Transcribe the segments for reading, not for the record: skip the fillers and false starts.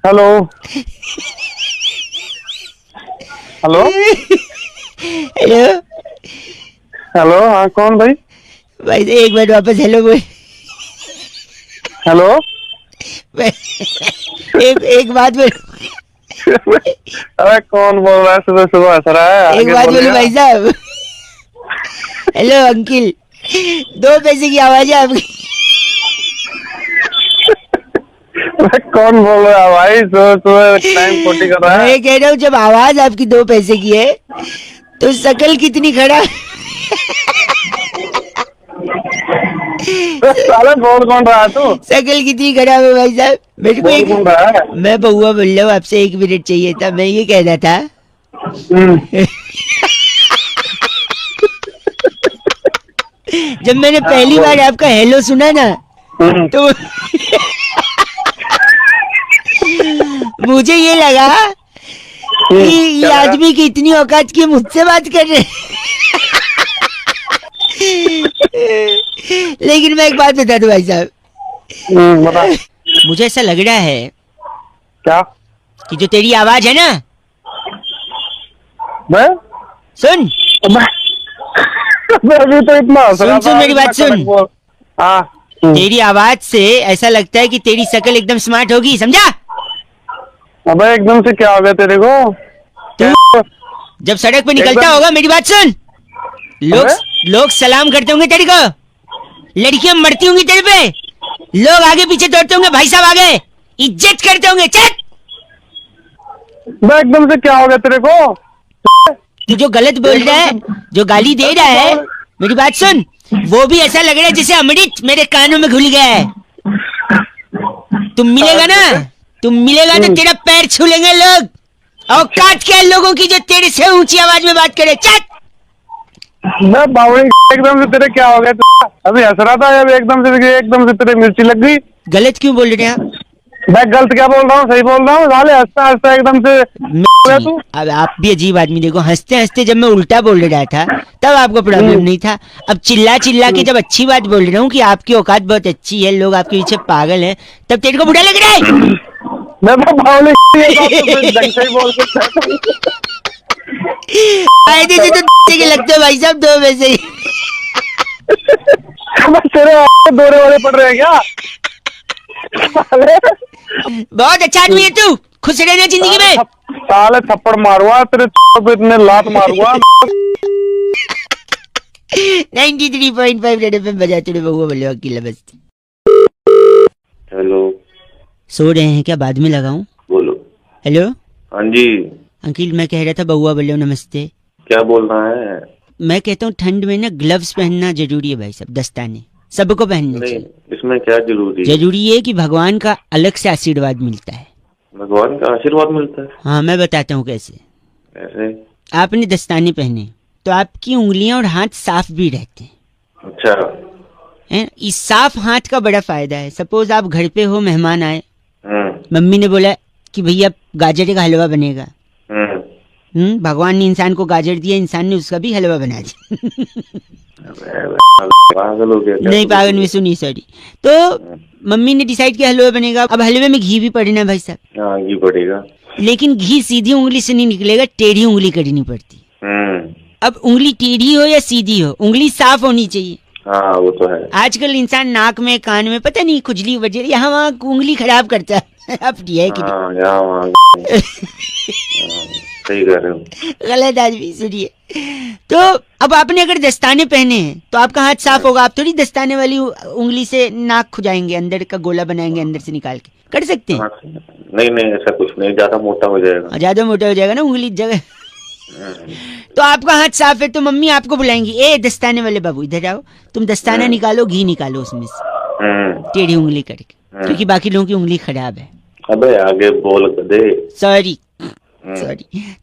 Hello hello hello hello, हाँ कौन भाई? भाई से एक मिनट वापस हेलो बोल। हेलो एक एक बात बोल। अरे कौन बोल रहा है? सुबह सुबह हंस रहा है, एक आगे बात बोलो बोलिएगा। भाई साहब। हेलो अंकिल, 2 पैसे की आवाज है आपकी। अरे कौन बोल रहा है भाई? सुबह सुबह टाइम खोटी कर रहा है। मैं कह रहा हूँ जब आवाज आपकी 2 पैसे की है तो शकल कितनी खड़ा। साले बोल कौन रहा है तू? शकल कितनी खराब है भाई साहब। मेरे को बोल कौन रहा है? मैं बउआ बोल रहा हूँ, आपसे 1 मिनट चाहिए था। मैं ये कहना था जब मैंने पहली बार आपका हेलो सुना ना तो मुझे ये लगा कि ये क्या लगा? आदमी की इतनी औकात की मुझसे बात कर रहे हैं। लेकिन मैं एक बात बता दूं भाई साहब, बता। मुझे ऐसा लग रहा है क्या? कि जो तेरी आवाज है ना, मैं सुन मैं अभी तो इतना हंस रहा सुन था, मेरी इतना बात सुन। कड़क बोल। हाँ तेरी आवाज से ऐसा लगता है कि तेरी शक्ल एकदम स्मार्ट होगी, समझा? अबे एकदम से क्या हो गया तेरे को? तू जब सड़क पे निकलता एकदम। होगा, मेरी बात सुन, लोग अबे लोग सलाम करते होंगे तेरे को, लड़कियां मरती होंगी तेरे पे, लोग आगे पीछे दौड़ते होंगे, भाई साहब आगे इज्जत करते होंगे। चल, मैं एकदम से क्या हो गया तेरे को? तू जो गलत बोल रहा है, जो गाली दे रहा है, मेरी बात सुन, वो भी ऐसा लग रहा है जैसे अमृत मेरे कानों में घुल गया है। तुम मिलेगा ना, तुम मिलेगा तो तेरा पैर छू लेंगे लोग। औकात क्या है लोगों की जो तेरे से ऊंची आवाज में बात करे? चल, मैं बावड़ी एकदम से तेरे क्या हो गया? अभी हंस रहा था, अभी एकदम से तेरे मिर्ची लग गई। गलत क्यों बोल रहे हैं आप? मैं गलत क्या बोल रहा हूँ? सही बोल रहा हूँ। साले हंसता हंसता एकदम से हो गया तू। अब आप भी अजीब आदमी। देखो, हंसते हंसते जब मैं उल्टा बोल रहा था तब आपको प्रॉब्लम नहीं था। अब चिल्ला चिल्ला के जब अच्छी बात बोल रहा हूँ कि आपकी औकात बहुत अच्छी है, लोग आपके पीछे पागल हैं, तब तेरे को बुरा लग रहा है। मैं तो बावड़ी ये बात तो फिर ढंग से ही बोल के फायदे से तो के लगते हो भाई साहब, 2 पैसे ही। मैं तेरे दौरे वाले पड़ रहे हैं क्या? साले बहुत अच्छा आदमी है तू, खुश रहना जिंदगी में। साले थप्पड़ मारूंगा तेरे को, इतने लात मारूंगा। 93.5 रेड एफएम बजाते रहो, बउआ बोले अकेला बस। हेलो, सो रहे हैं क्या? बाद में लगाऊं? बोलो। हेलो हाँ जी, अंकिल, मैं कह रहा था बउआ बोले नमस्ते। क्या बोल रहा है? मैं कहता हूँ ठंड में ना ग्लव्स पहनना जरूरी है भाई साहब, दस्ताने सबको पहनने नहीं, चाहिए। इसमें क्या जरूरी है? जरूरी है कि भगवान का अलग से आशीर्वाद मिलता है। भगवान का आशीर्वाद मिलता है? हाँ, मैं बताता हूँ कैसे। ऐसे? आपने दस्ताने पहने तो आपकी उंगलियां और हाथ साफ भी रहते हैं। अच्छा। हैं? इस साफ हाथ का बड़ा फायदा है। सपोज आप घर पे हो, मेहमान आए, हम्म मम्मी ने बोला कि भैया गाजर का हलवा बनेगा। हम्म भगवान ने इंसान को गाजर दिया, इंसान ने उसका भी हलवा बना दिया। पागल हो गया क्या? नहीं पागल में, सुनी सॉरी। तो मम्मी ने डिसाइड किया हलवा बनेगा। अब हलवे में घी भी पड़ना है भाई साहब। हाँ, ये पड़ेगा। लेकिन घी सीधी उंगली से नहीं निकलेगा, टेढ़ी उंगली करनी पड़ती। अब उंगली टेढ़ी हो या सीधी हो, उंगली साफ होनी चाहिए। हाँ, वो तो है। आजकल इंसान नाक में, कान में, पता नहीं खुजली वजह यहाँ वहाँ उंगली खराब करता है। अब है कि नहीं? हाँ, यहाँ वहाँ सही कह रहे हो। गलत आदमी, सुनिए। तो अब आपने अगर दस्ताने पहने हैं तो आपका हाथ साफ होगा। आप थोड़ी दस्ताने वाली उंगली से नाक खुजाएंगे, अंदर का गोला बनाएंगे, अंदर से निकाल के कर सकते हैं? हाँ, नहीं नहीं, ऐसा कुछ नहीं, ज्यादा मोटा हो जाएगा। ज्यादा मोटा हो जाएगा ना उंगली जगह। तो आपका हाथ साफ है तो मम्मी आपको बुलाएंगी, ए दस्ताने वाले बाबू इधर आओ, तुम दस्ताना निकालो, घी निकालो उसमें से टेढ़ी उंगली करके, क्योंकि बाकी लोगों की उंगली खराब है। अबे आगे बोल दे। सॉरी।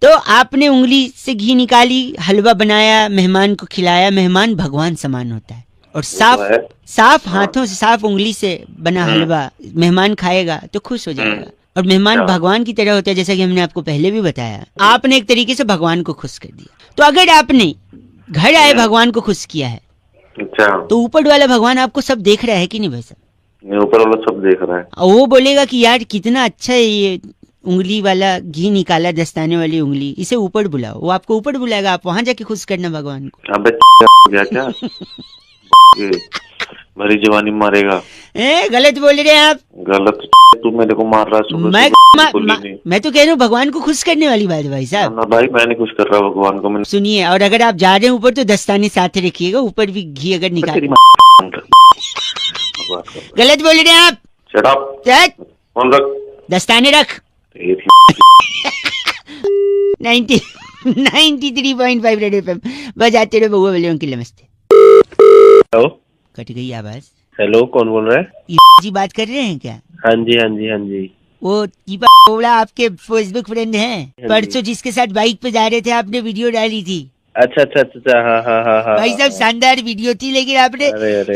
तो आपने उंगली से घी निकाली, हलवा बनाया, मेहमान को खिलाया। मेहमान भगवान समान होता है, और साफ हाथों से, साफ उंगली से बना हलवा मेहमान खाएगा तो खुश हो जाएगा। और मेहमान भगवान की तरह होता है, जैसा कि हमने आपको पहले भी बताया। आपने एक तरीके से भगवान को खुश कर दिया। तो अगर आपने घर आए भगवान को खुश किया है, अच्छा, तो ऊपर वाला भगवान आपको सब देख रहा है कि नहीं भाई साहब? नहीं, ऊपर वाला सब देख रहा है। और वो बोलेगा कि यार कितना अच्छा है ये उंगली वाला घी निकाला दस्ताने वाली उंगली, इसे ऊपर बुलाओ। वो आपको ऊपर बुलाएगा, आप वहां जाके खुश करना भगवान को। अबे हो गया क्या? ये मेरी जवानी मारेगा। गलत बोल रहे हैं आप। गलत? तू मेरे को मार रहा है सुबह मैं तो कह रहा हूँ भगवान को खुश करने वाली बात है भाई साहब। ना भाई, मैं नहीं खुश कर रहा भगवान को। मैंने सुनिए, और अगर आप जा रहे हैं ऊपर तो दस्ताने साथ रखिएगा, ऊपर भी घी अगर निकाल। गलत बोल रहे हैं आप। Shut up. फोन रख। दस्ताने रख। 93.5 रेड एफएम बजाते रहो बउआ वाले की। नमस्ते। हेलो। कट गई आवाज। हेलो, कौन बोल रहा है? जी बात कर रहे हैं क्या? हाँ जी हाँ जी हाँ जी। वो टीपा बोला आपके फेसबुक फ्रेंड हैं, परसों जिसके साथ बाइक पे जा रहे थे, आपने वीडियो डाली थी। अच्छा अच्छा अच्छा, हाँ हाँ हाँ हाँ। भाई साहब शानदार वीडियो थी, लेकिन आपने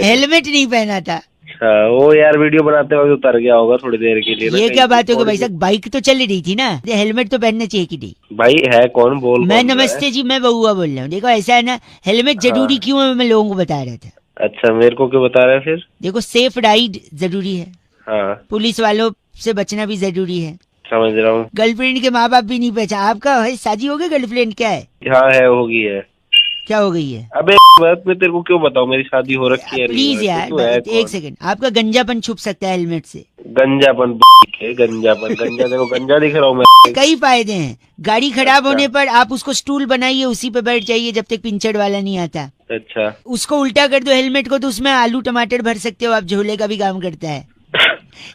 हेलमेट नहीं पहना था। हाँ, वो यार वीडियो बनाते वक्त उतर गया होगा थोड़ी देर के लिए। ये क्या बात होगी भाई साहब, बाइक तो चल रही थी ना, हेलमेट तो पहनना चाहिए कि नहीं? भाई है कौन बोल? मैं नमस्ते जी, मैं बउआ बोल रहा हूँ। देखो ऐसा है ना, हेलमेट जरूरी क्यों है मैं लोगों को बता रहा था। अच्छा, मेरे को क्यों बता रहे हैं फिर? देखो सेफ राइड जरूरी है, हाँ, पुलिस वालों से बचना भी जरूरी है। समझ रहा हूँ। गर्लफ्रेंड के माँ बाप भी नहीं पहचान। आपका है शादी हो गई, गर्लफ्रेंड क्या है? हाँ है, होगी है। क्या हो गई है? अबे बात मैं तेरे को क्यों बताऊँ, मेरी शादी हो रखी है। प्लीज यार एक सेकंड, आपका गंजापन छुप सकता है हेलमेट से। गंजापन गंजापन गंजा देखो, गंजा दिख रहा हूँ मैं। कई फायदे हैं। गाड़ी खराब होने पर आप उसको स्टूल बनाइए, उसी पे बैठ जाइए जब तक पिंचर वाला नहीं आता। अच्छा, उसको उल्टा कर दो हेलमेट को, तो उसमें आलू टमाटर भर सकते हो आप, झोले का भी काम करता है।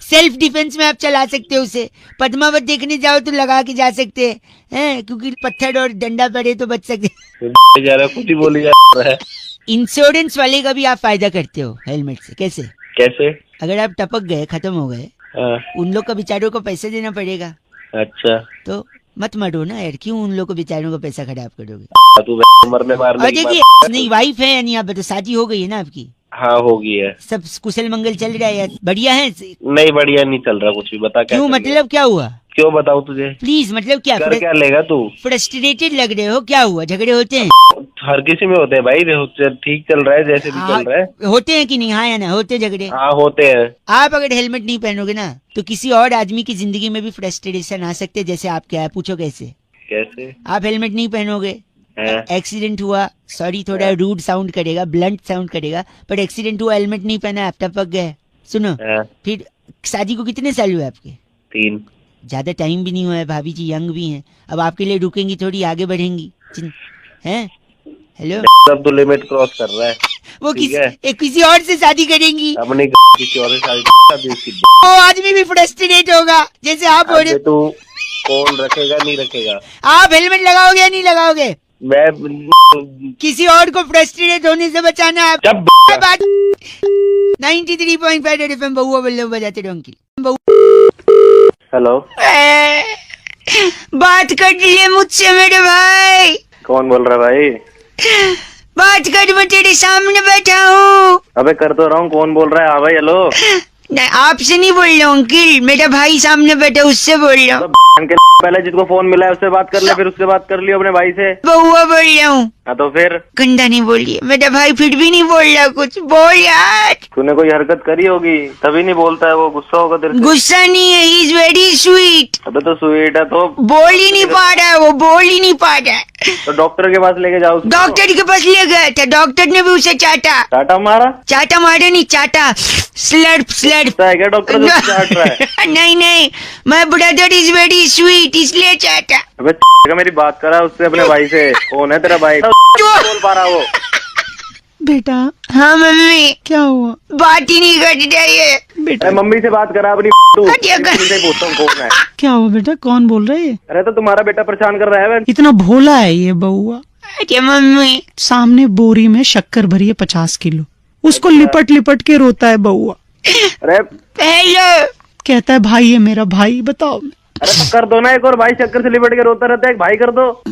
सेल्फ डिफेंस में आप चला सकते हो उसे। पद्मावत देखने जाओ तो लगा के जा सकते हैं, क्योंकि पत्थर और डंडा पड़े तो बच सकते। जा रहा कुछ ही बोली जा रहा है। इंश्योरेंस वाले का भी आप फायदा करते हो हेलमेट से। कैसे? कैसे? अगर आप टपक गए, खत्म हो गए, हाँ। उन लोग को बेचारों को पैसे देना पड़ेगा। अच्छा, तो मत मरो ना यार, क्यों उन लोग को बेचारों को पैसा खराब करोगे? तू मरने मारने और देखिए, नहीं वाइफ है यानी आप, तो शादी हो गई है ना आपकी? हाँ होगी है। सब कुशल मंगल चल रहा है यार, बढ़िया है? नहीं बढ़िया नहीं चल रहा कुछ भी। बता क्या? क्यों, मतलब क्या हुआ? क्यों बताऊँ तुझे? प्लीज, मतलब क्या? क्या लेगा तू? फ्रस्ट्रेटेड लग रहे हो, क्या हुआ? झगड़े होते हैं? हर किसी में होते हैं भाई, ठीक चल रहा है जैसे भी चल रहा है। होते हैं कि नहीं? हाँ या ना, होते झगड़े? हाँ होते हैं। आप अगर हेलमेट नहीं पहनोगे ना, तो किसी और आदमी की जिंदगी में भी फ्रस्ट्रेशन आ सकते हैं, जैसे आप। क्या है, पूछो कैसे? कैसे? आप हेलमेट नहीं पहनोगे, एक्सीडेंट हुआ, सॉरी थोड़ा रूड साउंड करेगा, ब्लंट साउंड करेगा, पर एक्सीडेंट हुआ, हेलमेट नहीं पहना, आप टपक गए। सुनो, फिर शादी को कितने साल हुए आपके? 3। ज्यादा टाइम भी नहीं हुआ है, भाभी जी यंग भी हैं, अब आपके लिए रुकेंगी थोड़ी, आगे बढ़ेंगी हैं? हेलो, सब तो लिमिट क्रॉस कर रहा है। वो किसी और से शादी करेंगी, अपने किसी और से शादी। वो आदमी भी फ्रस्ट्रेट होगा जैसे आप हो रहे। तू कौन रखेगा नहीं रखेगा? आप हेलमेट लगाओगे या नहीं लगाओगे? मैं किसी और को फ्रस्ट्रेट होने से बचाना आप। जब 93.5 एफएम बउआ बोल बजाते रहो अंकिल। हेलो, बात कर लिए मुझसे मेरे भाई। कौन बोल रहा है भाई? बात कर, मैं तेरे सामने बैठा हूँ। अबे कर तो रहा हूँ, कौन बोल रहा है? हाँ भाई हेलो। नहीं, आपसे नहीं बोल रहा हूँ अंकिल, मेरा भाई सामने बैठा, उससे बोल रहा हूँ। पहले जिसको फोन मिला है उससे बात कर ले, फिर उससे बात कर लियो अपने भाई से। बउआ बोल रहा हूँ। हाँ तो फिर गंदा नहीं बोलिए, मेरा भाई फिर भी नहीं बोल रहा कुछ। बोल यार। तूने कोई हरकत करी होगी तभी नहीं बोलता है, वो गुस्सा होगा तेरे से। गुस्सा नहीं है, ही इज वेरी स्वीट। अबे तो स्वीट है तो बोल ही नहीं पा रहा है, वो बोल ही नहीं पा रहा है। तो डॉक्टर के पास लेके जाओ उसको। डॉक्टर के पास ले गए थे, डॉक्टर ने भी उसे चाटा। टाटा मारा? चाटा मारे नहीं, चाटा स्लर्प स्लर्प। है क्या डॉक्टर जो चाट रहा है? नहीं नहीं, my brother is very sweet, इसलिए चाटा। अबे मेरी बात करा उससे, अपने भाई से। कौन है तेरा भाई? बोल पा रहा वो। बेटा। हाँ मम्मी। क्या हुआ? बात ही नहीं कर चाहिए बेटा। मम्मी से बात करा अपनी। से पूछता हूँ कौन है। क्या हुआ बेटा, कौन बोल रहे है? अरे तो तुम्हारा बेटा परेशान कर रहा है। इतना भोला है ये बउआ। अरे मम्मी, सामने बोरी में शक्कर भरी है 50 किलो, उसको लिपट लिपट के रोता है बउआ। अरे हेलो, कहता है भाई है मेरा भाई। बताओ। अरे तो कर दो ना एक और, भाई शक्कर से लिपट के रोता रहता है, एक भाई कर दो।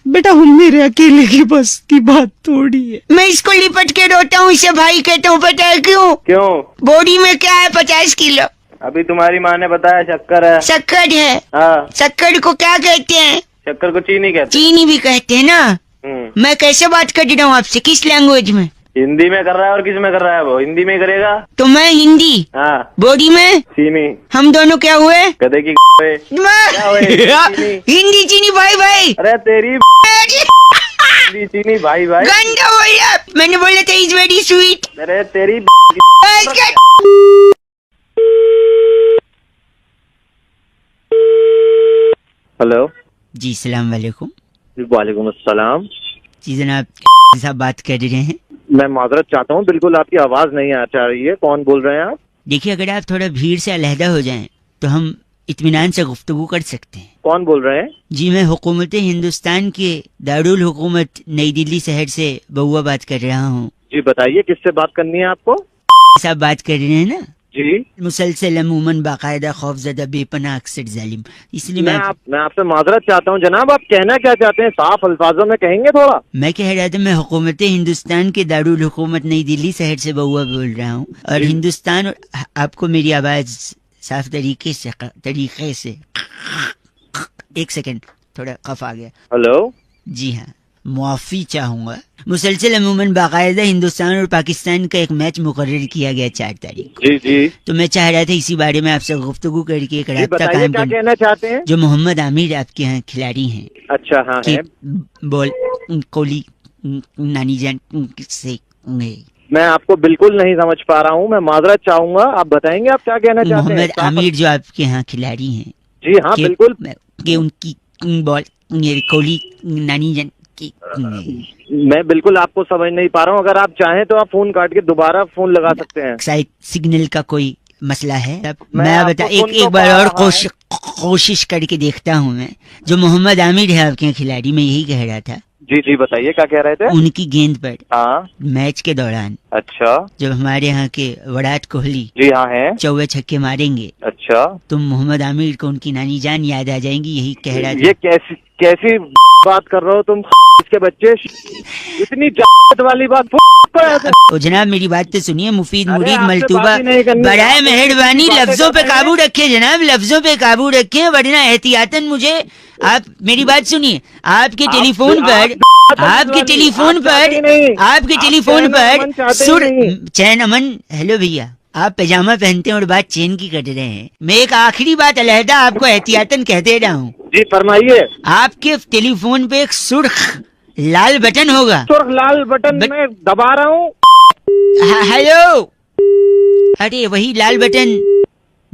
बेटा हम मेरे अकेले की बस की बात थोड़ी है। मैं इसको लिपट के रोता हूँ, इसे भाई कहता हूँ, पता है क्यों? क्यों? बोरी में क्या है? 50 किलो। अभी तुम्हारी माँ ने बताया शक्कर है। शक्कर है? हाँ। शक्कर को क्या कहते हैं? शक्कर को चीनी कहते चीनी भी कहते हैं ना। हैं। मैं कैसे बात कर रहा हूँ आपसे, किस लैंग्वेज में? हिंदी में कर रहा है और किस में कर रहा है? वो हिंदी में ही करेगा। तो मैं हिंदी, हाँ बॉडी में चीनी, हम दोनों क्या हुए? गधे की हुए। हिंदी चीनी भाई भाई। अरे तेरी हिंदी चीनी भाई भाई। गंदा बोला, मैंने बोला था इज वेरी स्वीट। अरे तेरी हेलो जी सलाम वालेकुम। वालेकुम अस्सलाम। जी जनाब साहब बात कर रहे हैं। मैं माजरत चाहता हूँ, बिल्कुल आपकी आवाज नहीं आ रही है। कौन बोल रहे हैं आप? देखिए अगर आप थोड़ा भीड़ से अलहदा हो जाएं तो हम इत्मीनान से गुफ्तगू कर सकते हैं। कौन बोल रहे हैं? जी मैं हुकूमत हिंदुस्तान के दारुल हुकूमत नई दिल्ली शहर से बउआ बात कर रहा हूँ। जी बताइए, किससे बात करनी है आपको? साहब बात कर रहे हैं ना? जी मुसलसल अमूमन बाकायदा खौफजदा बेपनाह अक्सर जालिम, इसलिए मैं आपसे माजरत चाहता हूँ जनाब। आप कहना क्या चाहते हैं? साफ अल्फाजों में कहेंगे थोड़ा। मैं कह रहा था मैं हुकूमत हिंदुस्तान के दारुल हुकूमत नई दिल्ली शहर से बउआ बोल रहा हूँ और हिंदुस्तान और आपको मेरी आवाज साफ तरीके से एक सेकंड थोड़ा कफ आ गया। हेलो जी हाँ मुआफी चाहूंगा। मुसलसल अमूमन बाकायदा हिंदुस्तान और पाकिस्तान का एक मैच मुकर्रर किया गया 4 तारीख को। जी जी तो मैं चाह रहा था इसी बारे में आपसे गुफ्तगू करके एक राब्ता बताइए कायम क्या कर। कहना चाहते हैं? जो मोहम्मद आमिर आपके यहाँ खिलाड़ी हैं अच्छा हाँ कि है। बोल कोहली नानी जान से मैं आपको बिल्कुल नहीं समझ पा रहा हूँ, मैं माजरत चाहूंगा। आप बताएंगे आप क्या कहना चाहते हैं? मोहम्मद आमिर जो आपके यहाँ खिलाड़ी हैं जी हाँ कि- बिल्कुल। कि उनकी बॉल कोहली नानी जान की मैं बिल्कुल आपको समझ नहीं पा रहा हूँ। अगर आप चाहें तो आप फोन काट के दोबारा फोन लगा सकते हैं। शायद सिग्नल का कोई मसला है। तब मैं मैं आपको बता सुन एक तो बार पा और रहा कोशिश करके देखता हूँ। मैं जो मोहम्मद आमिर है आपके यहाँ खिलाड़ी, मैं यही कह रहा था जी जी बताइए क्या कह रहे थे? उनकी गेंद पर हाँ मैच के दौरान अच्छा जब हमारे यहाँ के विराट कोहली जी हाँ है। चौवे छक्के मारेंगे अच्छा तो मोहम्मद आमिर को उनकी नानी जान याद आ जाएंगी, यही कह रहा ये था। कैसी बात कर रहे हो तुम? इसके बच्चे इतनी जात वाली बात ओ जनाब मेरी बात तो सुनिए। मुफीद अरे मुरीद आपसे मलतूबा बात ही नहीं करनी। बराए आप मेहरबानी बातें लफ्जों पे कर रहे हैं। काबू रखें जनाब, लफ्जों पे काबू रखें वरना एहतियातन मुझे आप मेरी बात सुनिए। आपके टेलीफोन पर आपके टेलीफोन पर सुर चैन अमन। हेलो भैया आप पैजामा पहनते हैं और बात चैन की कर रहे हैं। मैं एक आखिरी बात अलहदा आपको एहतियातन कह दे रहा हूँ। जी फरमाइए। आपके टेलीफोन पे एक सुर्ख लाल बटन होगा। सुर्ख लाल बटन में दबा रहा हूँ। हेलो अरे वही लाल बटन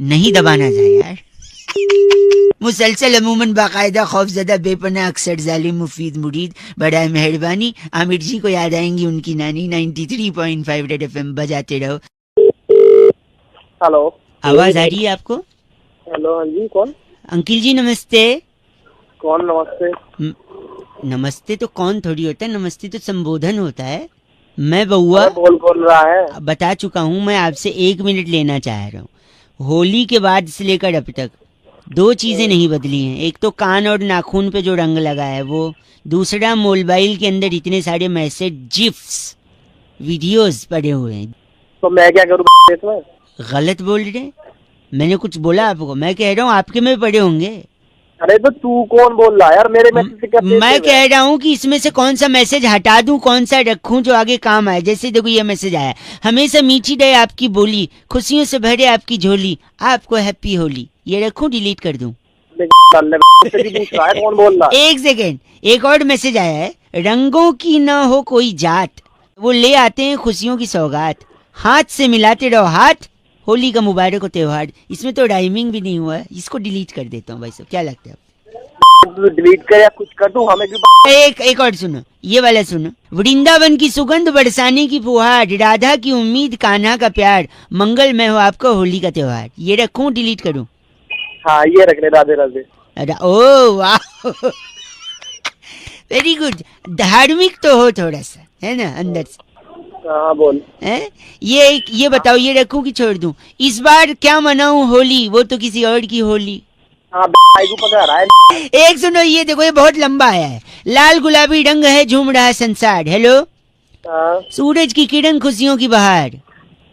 नहीं दबाना जाए यार। मुसलसल अमूमन बाकायदा खौफजदा बेपनाह अक्सर जालिम मुफीद मुरीद बड़ा मेहरबानी। आमिर जी को याद आएंगी उनकी नानी। 93.5 रेड एफएम बजाते रहो। हेलो आवाज आ रही है आपको? हेलो हाँ जी कौन? अंकिल जी नमस्ते। कौन नमस्ते? नमस्ते तो कौन थोड़ी होता है, नमस्ते तो संबोधन होता है। मैं बउआ बोल रहा है। बता चुका हूँ। मैं आपसे 1 मिनट लेना चाह रहा हूँ। होली के बाद से लेकर अब तक 2 चीजें नहीं बदली हैं। एक तो कान और नाखून पे जो रंग लगा है वो, दूसरा मोबाइल के अंदर इतने सारे मैसेज जिफ्स वीडियोस पड़े हुए हैं। तो मैं क्या करूँ इसमें? गलत बोल रहे हैं? मैंने कुछ बोला आपको? मैं कह रहा हूँ आपके में पड़े होंगे। अरे तो तू कौन बोल रहा है यार? मेरे मैसेज से क्या? मैं कह रहा हूँ कि इसमें से कौन सा मैसेज हटा दूं, कौन सा रखूं जो आगे काम आए। जैसे देखो ये मैसेज आया, हमेशा मीठी रहे आपकी बोली, खुशियों से भरे आपकी झोली, आपको हैप्पी होली। ये रखूं डिलीट कर दूं? कौन बोल रहा? एक सेकेंड, एक और मैसेज आया है, रंगों की ना हो कोई जात, वो ले आते हैं खुशियों की सौगात, हाथ से मिलाते रहो हाथ, होली का मुबारक हो त्योहार। इसमें तो राइमिंग भी नहीं हुआ है। इसको डिलीट कर देता हूँ भाई साहब, क्या लगता है? डिलीट कर या कुछ कर दूं? हमें क्यों? एक और सुनो, ये वाला सुनो। वृंदावन की सुगंध बरसाने की फुहार, राधा की उम्मीद कान्हा का प्यार, मंगलमय हो आपको होली का त्योहार। ये रखूं डिलीट करूं? हाँ ये रख ले। राधे राधे। अरे ओ वाह वेरी गुड। धार्मिक तो हो थोड़ा सा, है ना अंदर से? हाँ बोल। है ये बताओ ये रखूं कि छोड़ दूं? इस बार क्या मनाऊं होली, वो तो किसी और की होली। हाँ भाई को पकड़ रहा है। एक सुनो ये देखो, ये बहुत लंबा आया है। लाल गुलाबी रंग है झूम रहा संसार। हेलो हाँ। सूरज की किरण खुशियों की बहार,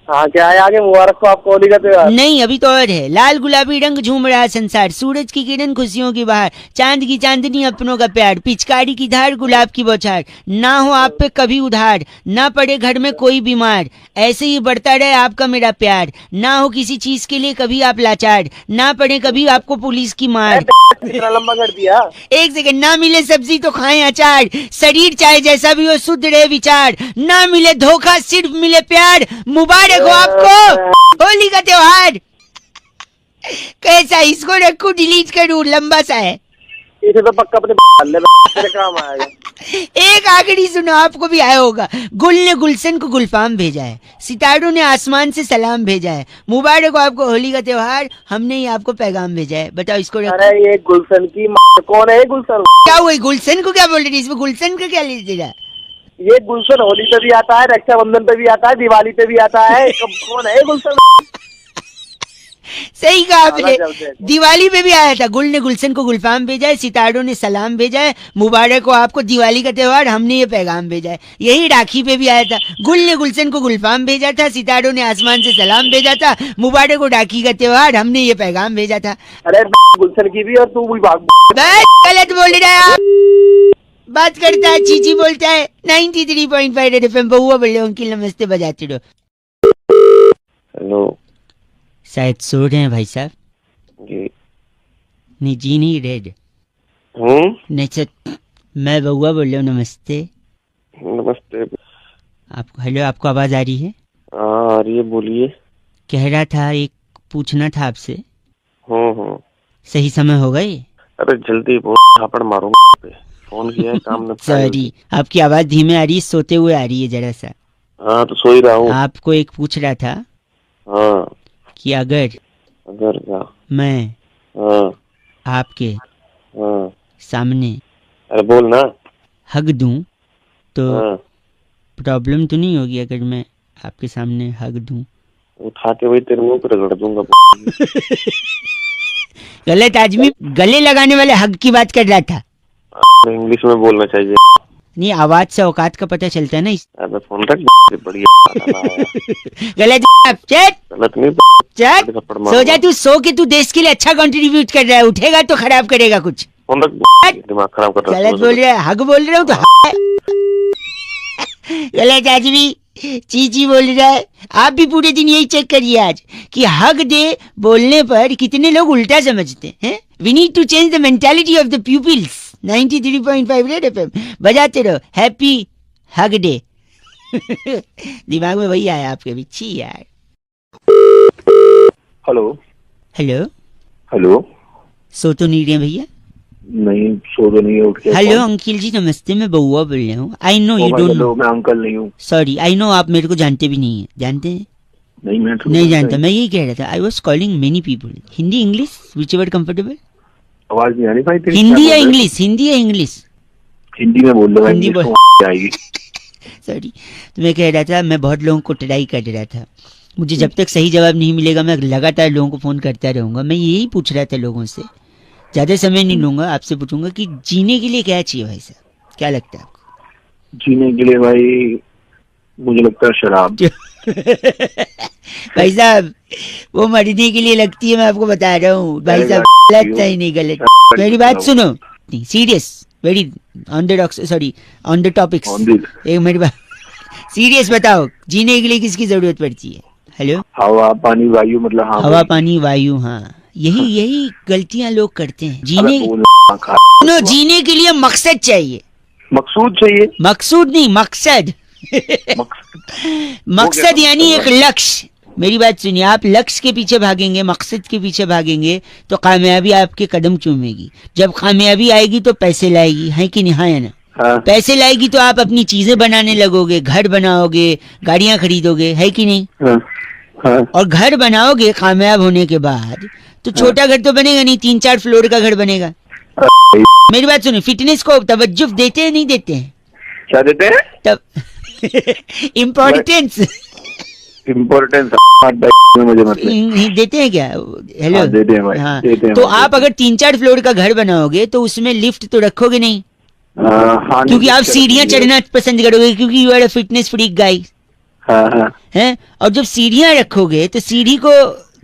हाँ क्या है आगे, मुबारक को आपको होली का त्योहार। नहीं, अभी तो और है। लाल गुलाबी रंग झूम रहा संसार, सूरज की किरण खुशियों की बहार, चांद की चांदनी अपनों का प्यार, पिचकारी की धार गुलाब की बौछार, ना हो आप पे कभी उधार, ना पड़े घर में कोई बीमार, ऐसे ही बढ़ता रहे आपका मेरा प्यार, ना हो किसी चीज के लिए कभी आप लाचार, ना पड़े कभी आपको पुलिस की मार। इतना लंबा कर दिया। एक सेकंड। ना मिले सब्जी तो खाएं अचार, शरीर चाहे जैसा भी हो शुद्ध रहे विचार, ना मिले धोखा सिर्फ मिले प्यार, मुबारक हो आपको होली का त्योहार। कैसा, इसको रखू डिलीट करूं, लंबा सा है। इसे तो पक्का अपने तेरे काम आएगा। एक आखिरी सुनो, आपको भी आया होगा। गुल ने गुलशन को गुलफाम भेजा है, सितारों ने आसमान से सलाम भेजा है, मुबारक हो आपको होली का त्योहार, हमने ही आपको पैगाम भेजा है। बताओ इसको रखो। अरे ये गुलशन की कौन है ये गुलशन? क्या हुआ, गुलशन को क्या बोल रही? इसमें गुलशन का क्या ले दे रहा? ये गुलशन होली पे भी आता है, रक्षाबंधन पे भी आता है, दिवाली पे भी आता है। कौन है ये गुलशन? सही कहा आपने, दिवाली पे भी आया था। गुल ने गुलशन को गुलफाम भेजा है, सितारों ने सलाम भेजा है, मुबारक हो आपको दिवाली का त्योहार, हमने ये पैगाम भेजा है। यही राखी पे भी आया था। गुल ने गुलशन को गुलफाम भेजा था, सितारों ने आसमान से सलाम भेजा था, मुबारक हो राखी का त्योहार, हमने ये पैगाम भेजा था। अरे गुलशन की भी और तू भी भाग। गलत बोल रहा है आप। बात करता है, चीची बोलता है। 93.5 रेड एफएम पे हुआ बोले अंकिल नमस्ते, बजाते रहो। हेलो शायद सो रहे हैं भाई साहब। जी। नहीं जी नहीं, रेड नहीं सर, मैं बउआ बोल रहा हूँ। नमस्ते। नमस्ते। आपको हेलो, आपको आवाज आ रही है? हाँ आ रही है, बोलिए। कह रहा था एक पूछना था आपसे। हम्म। सही समय होगा ये? अरे जल्दी बहुत थापड़ मारूंगा पे। फोन किया है, काम न। सॉरी, आपकी आवाज धीमे आ रही है, सोते हुए आ रही है जरा सा। हाँ तो सो ही रहा हूँ। आपको एक पूछ रहा था हाँ कि अगर क्या? मैं हाँ आपके हाँ। सामने अरे बोल ना। हग दूं तो हाँ। प्रॉब्लम तो नहीं होगी? अगर मैं आपके सामने हग दूं, उठा के वही तेरे मुंह पे रगड़ दूंगा। गलत आदमी। गले लगाने वाले हग की बात कर रहा था। इंग्लिश में बोलना चाहिए। नहीं, आवाज से औकात का पता चलता है ना। अबे फोन रख, बढ़िया। गलत। चट गलत नहीं। चट, सो जा तू। सो के तू देश के लिए अच्छा कंट्रीब्यूट कर रहा है, उठेगा तो खराब करेगा कुछ। फोन रख, दिमाग खराब कर रहा है। गलत बोल रहा है, हग बोल रहा हूँ तो गलत आदमी चीची बोल रहा है। आप भी पूरे दिन यही चेक करिए आज कि हग दे बोलने पर कितने लोग उल्टा समझते हैं। We need to change the mentality of the peoples. 93.5 red FM बजाते रहो। Happy hug day. दिमाग में वही आया आपके भी। छी यार। Hello hello hello. सो तो नहीं रहे भैया? नहीं सो तो नहीं है, उठ के। हेलो अंकिल जी नमस्ते, मैं बउआ बोल रहा हूँ। I know you don't know. मैं अंकल नहीं हूँ। सॉरी, आई नो आप मेरे को जानते भी नहीं है। जानते हैं? नहीं मैं नहीं जानता। मैं यही कह रहा था, I was calling many people. Hindi English which ever comfortable. आवाज नहीं आ रही भाई तेरी। हिंदी या इंग्लिश? हिंदी या इंग्लिश? हिंदी में बोल रहा। हिंदी बोल आएगी। सॉरी, तो मैं कह रहा था, मैं बहुत लोगों को ट्राई कर रहा था। मुझे जब तक सही जवाब नहीं मिलेगा मैं लगातार लोगों को फोन करता रहूंगा। मैं यही पूछ रहा था लोगों से, ज्यादा समय नहीं लूंगा, आपसे पूछूंगा कि जीने के लिए क्या चाहिए भाई साहब? क्या लगता है आपको? जीने के लिए भाई मुझे लगता है शराब। भाई साहब वो मरने के लिए लगती है, मैं आपको बता रहा हूँ भाई साहब। गलत है नहीं गलत। मेरी बात सुनो, serious, very on the sorry on the topics. एक मेरी बात सीरियस बताओ, जीने के लिए किसकी जरूरत पड़ती है? हेलो। हवा पानी वायु, मतलब हाँ हवा पानी वायु। हाँ यही गलतियां लोग करते हैं। जीने के लिए मकसद चाहिए। मकसूद चाहिए। मकसूद नहीं, मकसद। मकसद यानी एक लक्ष्य। मेरी बात सुनिए, आप लक्ष्य के पीछे भागेंगे, मकसद के पीछे भागेंगे तो कामयाबी आपके कदम चूमेगी। जब कामयाबी आएगी तो पैसे लाएगी, है कि नहीं? है ना? हाँ। पैसे लाएगी तो आप अपनी चीजें बनाने लगोगे, घर बनाओगे, गाड़ियां खरीदोगे, है कि नहीं? हाँ। हाँ। और घर बनाओगे कामयाब होने के बाद तो छोटा घर तो बनेगा नहीं, 3-4 फ्लोर का घर बनेगा। मेरी बात सुनो, फिटनेस को तवज्जो देते हैं नहीं देते हैं? क्या देते हैं? तब इम्पोर्टेंस मुझे मतलब नहीं देते हैं क्या? हेलो। हाँ, देते हैं भाई। हाँ, देते हैं तो भाई, आप अगर 3-4 फ्लोर का घर बनाओगे तो उसमें लिफ्ट तो रखोगे नहीं। हाँ, क्योंकि आप सीढ़ियां चढ़ना पसंद करोगे, क्योंकि you are a fitness freak guy. हाँ हाँ हैं? और जब सीढ़ियां रखोगे तो सीढ़ी को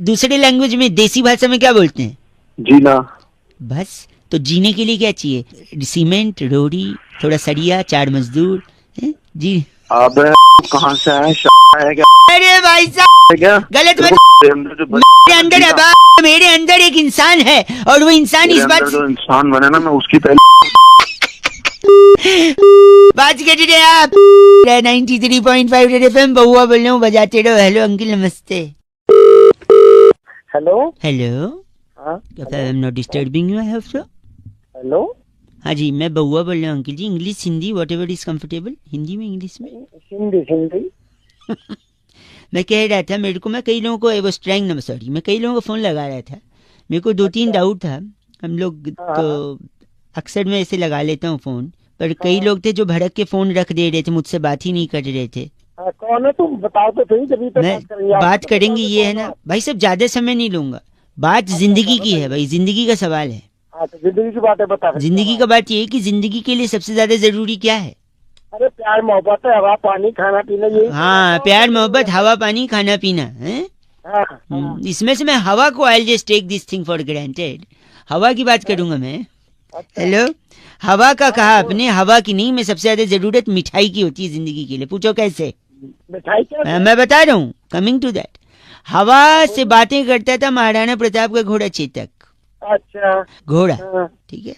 दूसरे लैंग्वेज में, देसी भाषा में क्या बोलते हैं? जीना। बस, तो जीने के लिए क्या चाहिए? सीमेंट, रोड़ी, थोड़ा सरिया, 4 मजदूर, हैं? जी। अब कहाँ से है है क्या अरे भाई साहब, है क्या गलत मत। मेरे अंदर जो मेरे अंदर है बाप, मेरे अंदर एक इंसान है और वो इंसान मेरे इस बात अंदर जो इंसान बने ना, मैं उसकी पहले बात कर रहे आप। 93.5 रेड एफएम, बहुआ बोल रहा हूँ, बजाते रहो। हेलो अंकिल, नमस्ते। हेलो। हेलो, हाँ I am not disturbing you, I hope so. Hello. हाँ जी, मैं बहुआ बोल रहा हूँ uncle ji. English, Hindi, whatever is comfortable. Hindi में, इंग्लिश में? हिंदी हिंदी। मैं कह रहा था, मेरे को, मैं कई लोगों को, वो स्ट्रैंग नंबर, सॉरी, मैं कई लोगों को फोन लगा रहा था। मेरे को 2-3 डाउट था। हम लोग तो अक्सर मैं ऐसे लगा लेता हूँ फोन, पर कई लोग थे जो भड़क के फोन रख दे रहे थे, मुझसे बात ही नहीं कर रहे थे। कौन है तुम? बताओ तो सही, जब मैं बात करेंगे, ये है ना भाई, सब ज्यादा समय नहीं लूंगा। बात जिंदगी की है भाई, जिंदगी का सवाल है। जिंदगी की बात है, बता। जिंदगी का बात ये है कि जिंदगी के लिए सबसे ज्यादा जरूरी क्या है? अरे प्यार मोहब्बत है, हवा पानी खाना पीना, ये। हाँ, प्यार मोहब्बत, हवा पानी खाना पीना है। इसमें से मैं हवा को, I just take this thing for granted, हवा की बात करूंगा मैं। हेलो, हवा का कहा आपने, हवा की नहीं। मैं सबसे ज्यादा जरूरत मिठाई की होती है जिंदगी के लिए। पूछो कैसे? मिठाई क्या? मैं बता रहा हूँ, कमिंग टू दैट। हवा से बातें करता था महाराणा प्रताप का घोड़ा चेतक। अच्छा, घोड़ा, ठीक है,